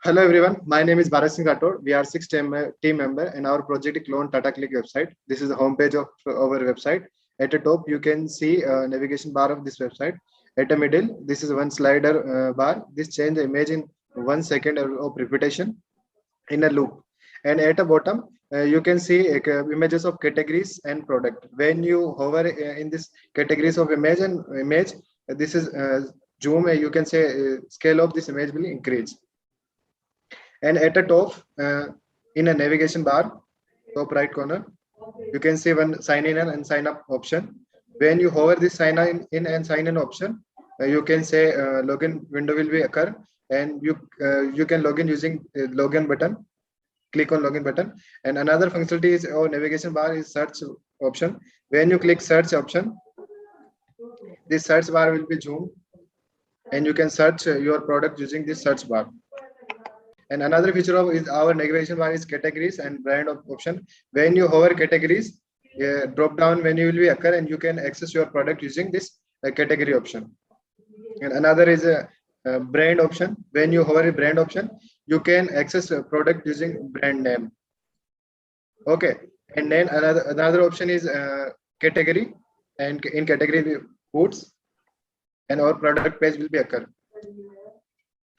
Hello everyone, my name is Bharat Singh Rathod. We are team member and our project is Clone Tata Click website. This is the homepage of our website. At the top, you can see navigation bar of this website. At the middle, this is one slider bar. This change the image in 1 second of repetition in a loop. And at the bottom, you can see images of categories and product. When you hover in this categories of image and image, this is zoom. You can say scale of this image will increase. And at the top, in a navigation bar, top right corner, you can see one sign in and sign up option. When you hover this in and sign in option, you can say login window will be occur, and you can log in using login button. Click on login button. And another functionality is our navigation bar is search option. When you click search option, this search bar will be zoomed, and you can search your product using this search bar. And another feature of is our navigation bar is categories and brand option. When you hover categories, drop down menu will be occur, and you can access your product using this category option. And another is a brand option. When you hover a brand option, you can access a product using brand name. Okay. And then another option is category, and in category foods, and our product page will be occur.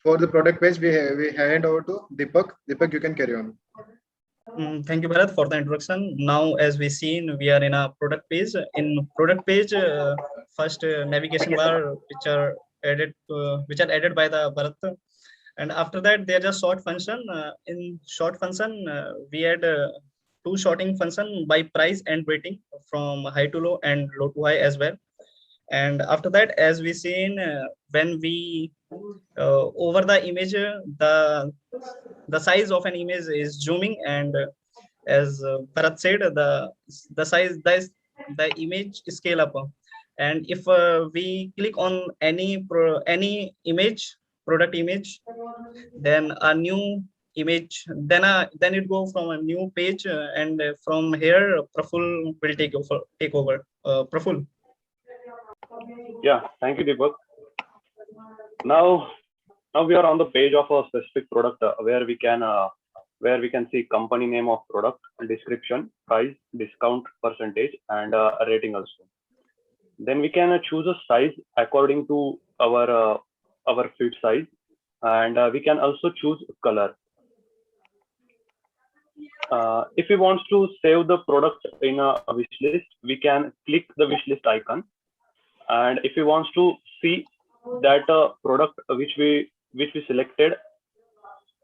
For the product page, we hand over to Deepak. Deepak, you can carry on. Thank you, Bharat, for the introduction. Now, as we seen, we are in a product page. In product page, first navigation bar, which are added by the Bharat, and after that, they are just sort function. In short function, we add two sorting function by price and rating from high to low and low to high as well. And after that, as we seen, when we over the image, the size of an image is zooming, and as Bharat said, the size the image scale up. And if we click on any image, product image, then a new image, then it go from a new page, and from here Praful will take over. Praful. Yeah, thank you, Deepak. Now we are on the page of a specific product where we can see company name of product, description, price, discount percentage, and a rating also. Then we can choose a size according to our fit size, and we can also choose color. If we want to save the product in a wish list, we can click the wish list icon. And if we want to see that product which we selected,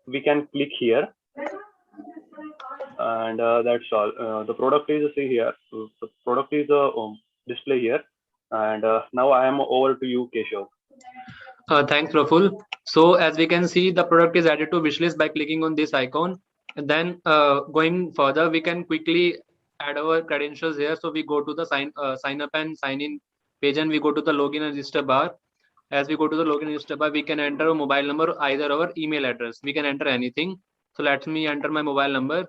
we can click here, and that's all. The product is see here. The product is display here, and now I am over to you, Keshav. Thanks, Praful. So as we can see, the product is added to wishlist by clicking on this icon. And then going further, we can quickly add our credentials here. So we go to the sign up and sign in page, and we go to the login and register bar. As we go to the login and register bar, we can enter a mobile number or either our email address. We can enter anything. So let me enter my mobile number.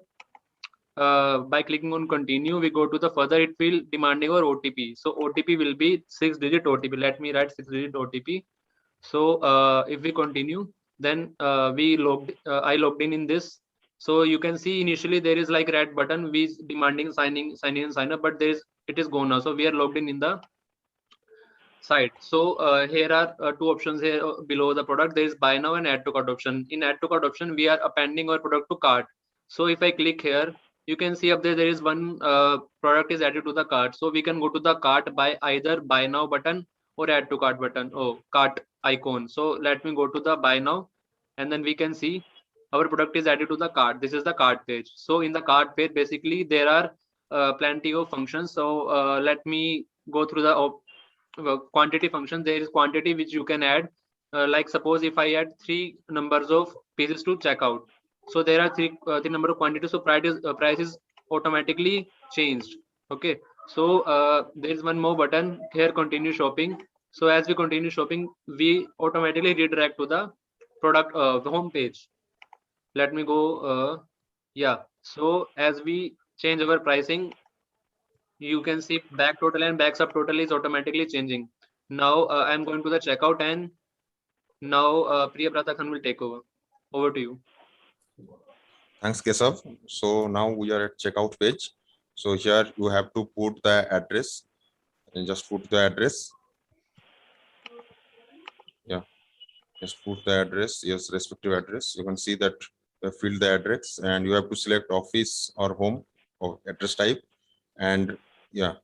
By clicking on continue, we go to the further, it will demanding our OTP. So OTP will be 6-digit OTP. Let me write 6-digit OTP. So if we continue, then I logged in this. So you can see initially there is like red button we demanding sign in and sign up, but it is gone now. So we are logged in the site. So here are two options here below the product. There is buy now and add to cart option. In add to cart option, we are appending our product to cart. So if I click here, you can see up there is one product is added to the cart. So we can go to the cart by either buy now button or add to cart button. Cart icon. So let me go to the buy now, and then we can see our product is added to the cart. This is the cart page. So in the cart page, basically there are plenty of functions. So let me go through the quantity function. There is quantity which you can add. Like suppose if I add 3 numbers of pieces to checkout. So there are three number of quantities. So price is automatically changed. Okay. So there is one more button here, continue shopping. So as we continue shopping, we automatically redirect to the product home page. Let me go. Yeah. So as we change our pricing, you can see back total and back subtotal is automatically changing. Now I'm going to the checkout, and now Priya Pratakhan will take over. Over to you. Thanks, Kesav. So now we are at checkout page. So here you have to put the address and just put the address. Yeah, just put the address, yes, respective address. You can see that you have filled the address and you have to select office or home or address type, and yeah,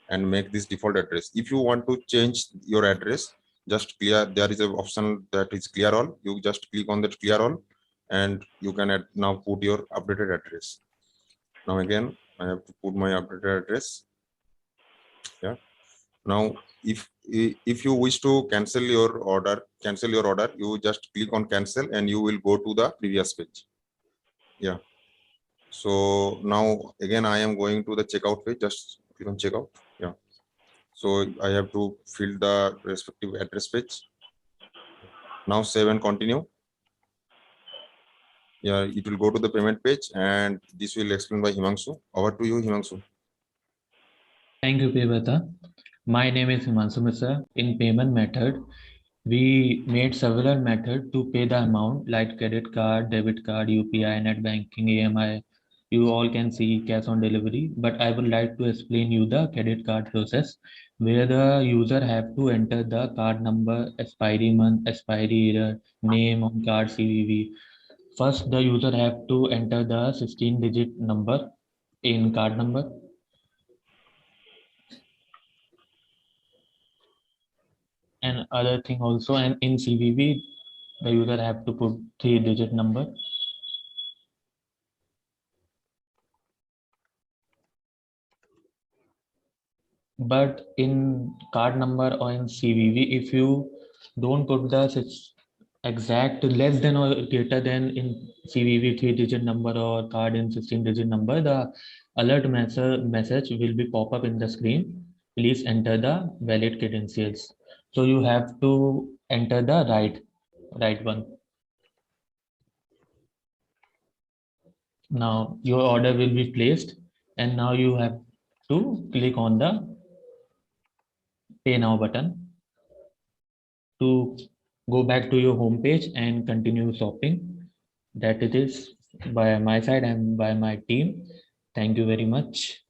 and make this default address. If you want to change your address, just clear, there is an option that is clear all. You just click on that clear all and you can now put your updated address. Now again, I have to put my updated address. Yeah. Now, if you wish to cancel your order, you just click on cancel and you will go to the previous page. Yeah. So now again, I am going to the checkout page. Just click on checkout. Yeah. So I have to fill the respective address page. Now save and continue. Yeah, it will go to the payment page and this will explain by Himanshu. Over to you, Himanshu. Thank you, Pevata. My name is Himanshu Mishra. In payment method, we made several methods to pay the amount like credit card, debit card, UPI, net banking, EMI. You all can see cash on delivery, but I would like to explain you the credit card process where the user have to enter the card number, expiry month, expiry year, name on card, CVV. First, the user have to enter the 16-digit number in card number. And other thing also, and in CVV, the user have to put 3-digit number. But in card number or in CVV, if you don't put the exact less than or greater than in CVV 3-digit number or card in 16-digit number, the alert message will be pop up in the screen. Please enter the valid credentials. So you have to enter the right one. Now your order will be placed and now you have to click on the pay now button to go back to your home page and continue shopping. That it is by my side and by my team. Thank you very much.